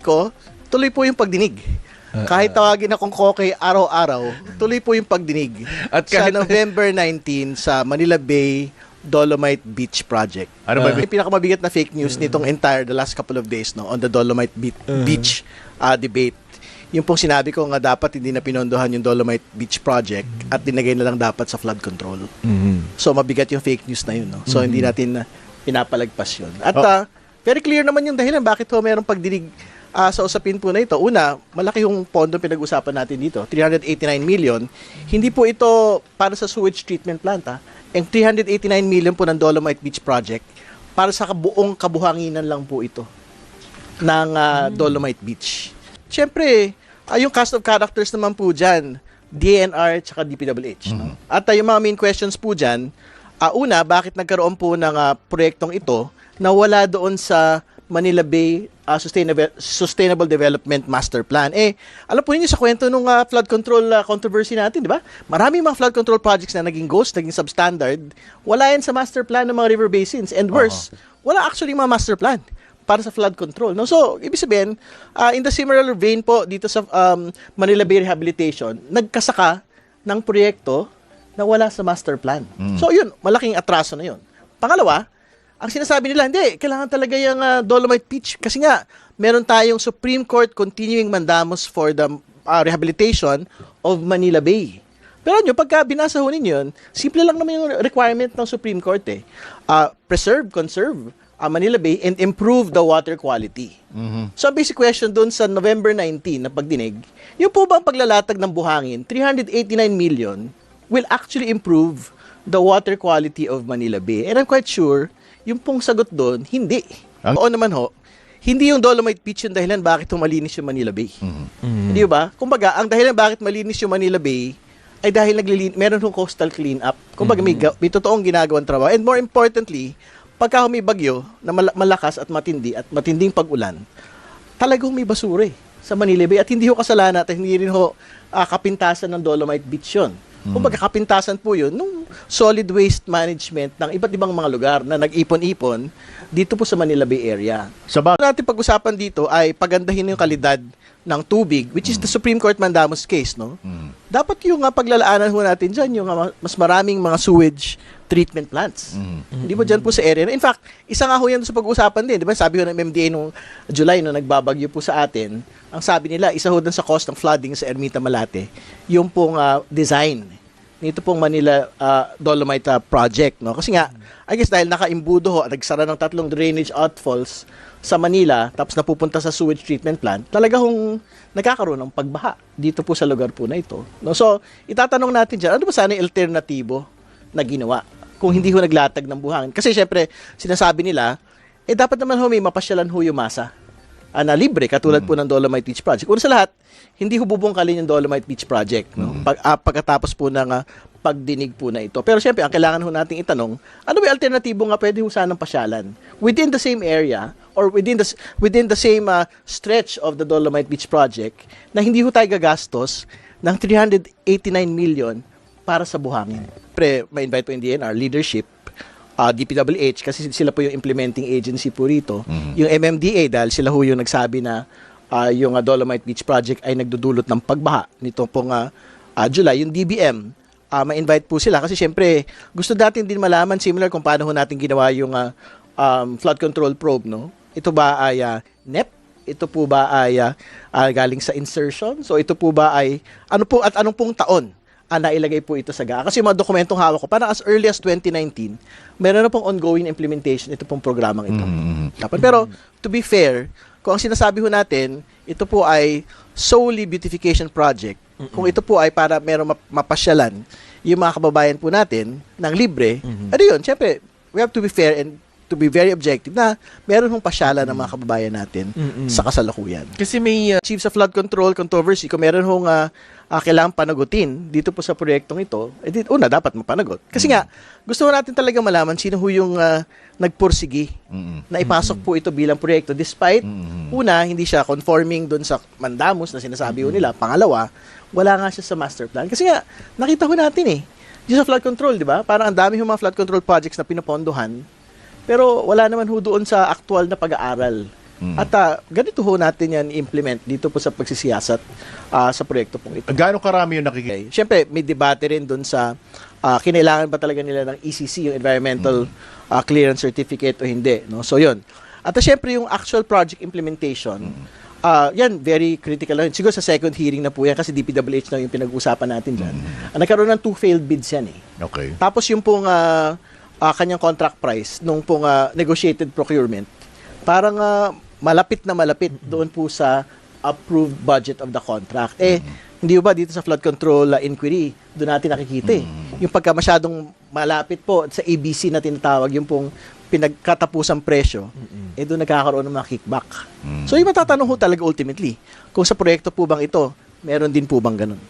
ko, tuloy po yung pagdinig. Kahit tawagin akong koke araw-araw, tuloy po yung pagdinig. At Sa kahit November 19 sa Manila Bay Dolomite Beach Project. Ano ba Yung pinakamabigat na fake news nitong the last couple of days, no, on the Dolomite Beach debate. Yung pong sinabi ko nga dapat hindi na pinondohan yung Dolomite Beach Project at dinagay na lang dapat sa flood control. So mabigat yung fake news na yun, no? So hindi natin pinapalagpas yun. At very clear naman yung dahilan bakit merong pagdinig sa usapin po na ito. Una, malaki yung pondo pinag-usapan natin dito, 389 million. Hindi po ito para sa sewage treatment plant. Ang 389 million po ng Dolomite Beach Project para sa buong kabuhanginan lang po ito ng Dolomite Beach. Siyempre, yung cast of characters naman po dyan, DNR at DPWH. No? At yung mga main questions po dyan, una, bakit nagkaroon po ng proyektong ito na wala doon sa Manila Bay Sustainable Development Master Plan. Alam po niyo sa kwento nung flood control controversy natin, di ba? Maraming mga flood control projects na naging ghost, naging substandard. Wala yan sa master plan ng mga river basins. And worse, wala actually mga master plan para sa flood control. No? So, ibig sabihin, in the similar vein po dito sa Manila Bay Rehabilitation, nagkasaka ng proyekto na wala sa master plan. So, yun, malaking atraso na yun. Pangalawa, ang sinasabi nila, hindi, kailangan talaga yung Dolomite Beach kasi nga, meron tayong Supreme Court continuing mandamus for the rehabilitation of Manila Bay. Pero nyo, pagka binasa ho ninyo yun, simple lang naman yung requirement ng Supreme Court preserve, conserve Manila Bay and improve the water quality. So, ang basic question doon sa November 19 na pagdinig, yung po ba ang paglalatag ng buhangin, 389 million will actually improve the water quality of Manila Bay. And I'm quite sure yung pong sagot doon, hindi. Oo naman ho, hindi yung Dolomite Beach yung dahilan bakit malinis yung Manila Bay. Hindi ba? Kumbaga, ang dahilan bakit malinis yung Manila Bay ay dahil meron hong coastal cleanup. Kumbaga, may totoong ginagawang trabaho. And more importantly, pagka may bagyo na malakas at matinding pag-ulan, talagang may basura sa Manila Bay. At hindi ho kasalanan at hindi rin ho kapintasan ng Dolomite Beach yun. Kumbaga, kapintasan po yun nung solid waste management ng iba't ibang mga lugar na nag-ipon-ipon dito po sa Manila Bay area. Natin pag-usapan dito ay pagandahin yung kalidad ng tubig, which is the Supreme Court mandamus case, no? Dapat yung paglalaanan ho natin dyan, yung mas maraming mga sewage treatment plants. Hindi ba dyan po sa area? In fact, isa nga ho yan sa pag-usapan din. Di ba? Sabi ho ng MMDA nung July, nung nagbabagyo po sa atin, ang sabi nila, isa ho dun sa cost ng flooding sa Ermita Malate, yung pong design nito pong Manila Dolomite project, no? Kasi nga, I guess dahil nakaimbudo ho, nagsara ng 3 drainage outfalls sa Manila, tapos napupunta sa sewage treatment plant, talaga hong nagkakaroon ng pagbaha dito po sa lugar po na ito. No? So, itatanong natin dyan, ano ba sana yung alternatibo na ginawa kung hindi ho naglatag ng buhangin? Kasi syempre, sinasabi nila, dapat naman ho may mapasyalan ho yung masa na libre, katulad po ng Dolomite Beach Project. Una sa lahat, hindi ho bubungkalin yung Dolomite Beach Project, no? Pagkatapos po ng pagdinig po na ito. Pero syempre, ang kailangan ho nating itanong, ano ba yung alternatibo nga pwede ho sanang pasyalan within the same area or within the same stretch of the Dolomite Beach Project na hindi ho tayo gagastos ng 389 million para sa buhangin. May-invite po yung DNR leadership, DPWH, kasi sila po yung implementing agency po rito. Yung MMDA, dahil sila ho yung nagsabi na yung Dolomite Beach Project ay nagdudulot ng pagbaha nito pong July. Yung DBM, ma-invite po sila kasi syempre gusto natin din malaman similar kung paano ho natin ginawa yung flood control probe, no? Ito ba ay NEP? Ito po ba ay galing sa insertion? So ito po ba ay anong pong taon nailagay po ito sa GAA? Kasi yung mga dokumentong hawak ko, parang as early as 2019, meron na pong ongoing implementation ito pong programang ito. Pero to be fair, kung ang sinasabi ho natin, ito po ay solely beautification project, kung ito po ay para meron mapasyalan yung mga kababayan po natin ng libre, ano yun, syempre, we have to be fair and to be very objective na meron hong pasyalan ng mga kababayan natin sa kasalukuyan. Kasi may Chief sa flood control controversy, kung meron hong kailangang panagutin dito po sa proyektong ito, una, dapat mapanagot. Kasi nga, gusto natin talaga malaman sino ho yung nagpursigi na ipasok po ito bilang proyekto despite, una, hindi siya conforming doon sa mandamus na sinasabi ho nila. Pangalawa, wala nga siya sa master plan. Kasi nga, nakita ho natin yung sa flood control, di ba? Parang ang dami yung mga flood control projects na pinapondohan, pero wala naman ho doon sa actual na pag-aaral At ganito ho natin yan implement dito po sa pagsisiyasat sa proyekto pong ito. Gaano karami yung nakikita? Okay. Siyempre, may debate rin dun sa kinailangan ba talaga nila ng ECC, yung Environmental Clearance Certificate o hindi. No? So, yun. At siyempre, yung actual project implementation, yan, very critical lang. Siguro sa second hearing na po yan kasi DPWH na yung pinag-usapan natin dyan. Nagkaroon ng 2 failed bids yan eh. Okay. Tapos yung pong kanyang contract price nung pong negotiated procurement, parang malapit na malapit doon po sa approved budget of the contract. Hindi ba dito sa flood control inquiry, doon natin nakikita yung pagka masyadong malapit po sa ABC na tinatawag, yung pong pinagkatapusang presyo, doon nagkakaroon ng mga kickback. So yung matatanong ho talaga ultimately, kung sa proyekto po bang ito, meron din po bang ganun?